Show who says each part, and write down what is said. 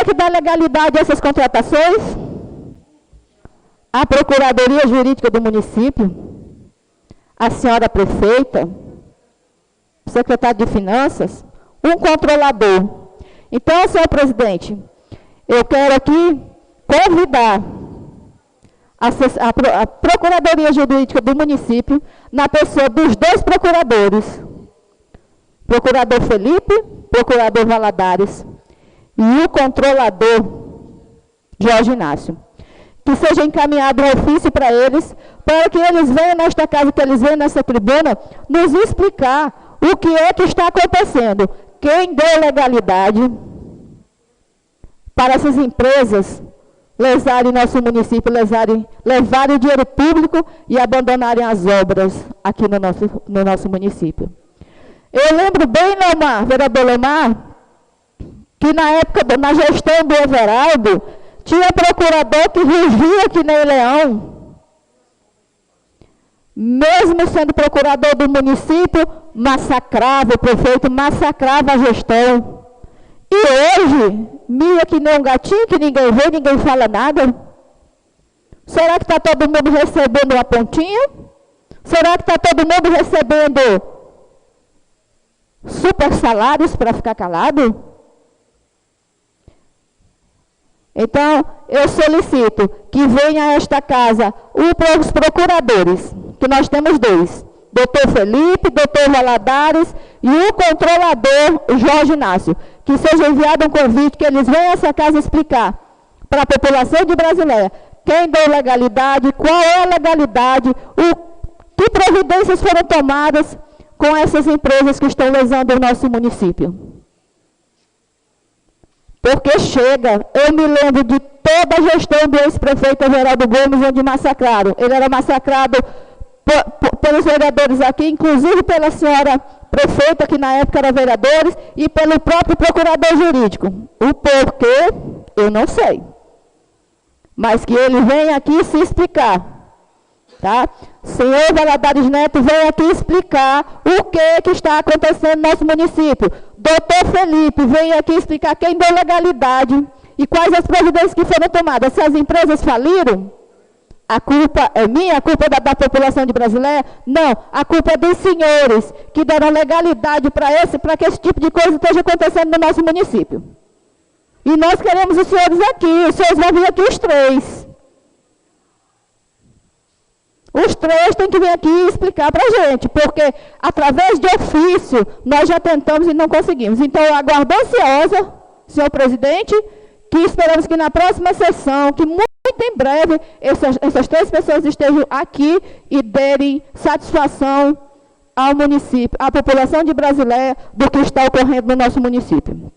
Speaker 1: é que dá legalidade a essas contratações? A Procuradoria Jurídica do município, a senhora prefeita, o secretário de Finanças, um controlador. Então, senhor presidente, eu quero aqui convidar a Procuradoria Jurídica do município, na pessoa dos 2 procuradores, procurador Felipe, procurador Valadares, e o controlador Jorge Inácio, que seja encaminhado um ofício para eles, para que eles venham nesta casa, que eles venham nessa tribuna, nos explicar o que é que está acontecendo. Quem deu legalidade para essas empresas lesarem nosso município, levarem o dinheiro público e abandonarem as obras aqui no nosso município. Eu lembro bem, Lomar, vereador Lomar, que na época, na gestão do Everaldo, tinha procurador que rugia que nem leão. Mesmo sendo procurador do município, massacrava, o prefeito massacrava a gestão. E hoje, mia que nem um gatinho, que ninguém vê, ninguém fala nada. Será que está todo mundo recebendo uma pontinha? Será que está todo mundo recebendo super salários para ficar calado? Então, eu solicito que venha a esta casa os procuradores, que nós temos 2, doutor Felipe, doutor Valadares e o controlador Jorge Inácio, que seja enviado um convite, que eles venham a essa casa explicar para a população de Brasileia quem deu legalidade, qual é a legalidade, que providências foram tomadas com essas empresas que estão lesando o nosso município. Porque chega, eu me lembro de toda a gestão do ex-prefeito Everaldo Gomes, onde massacraram. Ele era massacrado pelos vereadores aqui, inclusive pela senhora prefeita, que na época era vereadores, e pelo próprio procurador jurídico. O porquê, eu não sei. Mas que ele venha aqui se explicar. Tá? Senhor Valadares Neto, vem aqui explicar o que está acontecendo no nosso município. Doutor Felipe, vem aqui explicar quem deu legalidade e quais as providências que foram tomadas. Se as empresas faliram, a culpa é minha, a culpa é da população de Brasileia? Não, a culpa é dos senhores que deram legalidade para que esse tipo de coisa esteja acontecendo no nosso município. E nós queremos os senhores aqui, os senhores vão vir aqui os 3. Os 3 têm que vir aqui explicar para a gente, porque através de ofício nós já tentamos e não conseguimos. Então, eu aguardo ansiosa, senhor presidente, que esperamos que na próxima sessão, que muito em breve, essas 3 pessoas estejam aqui e derem satisfação ao município, à população de Brasileia, do que está ocorrendo no nosso município.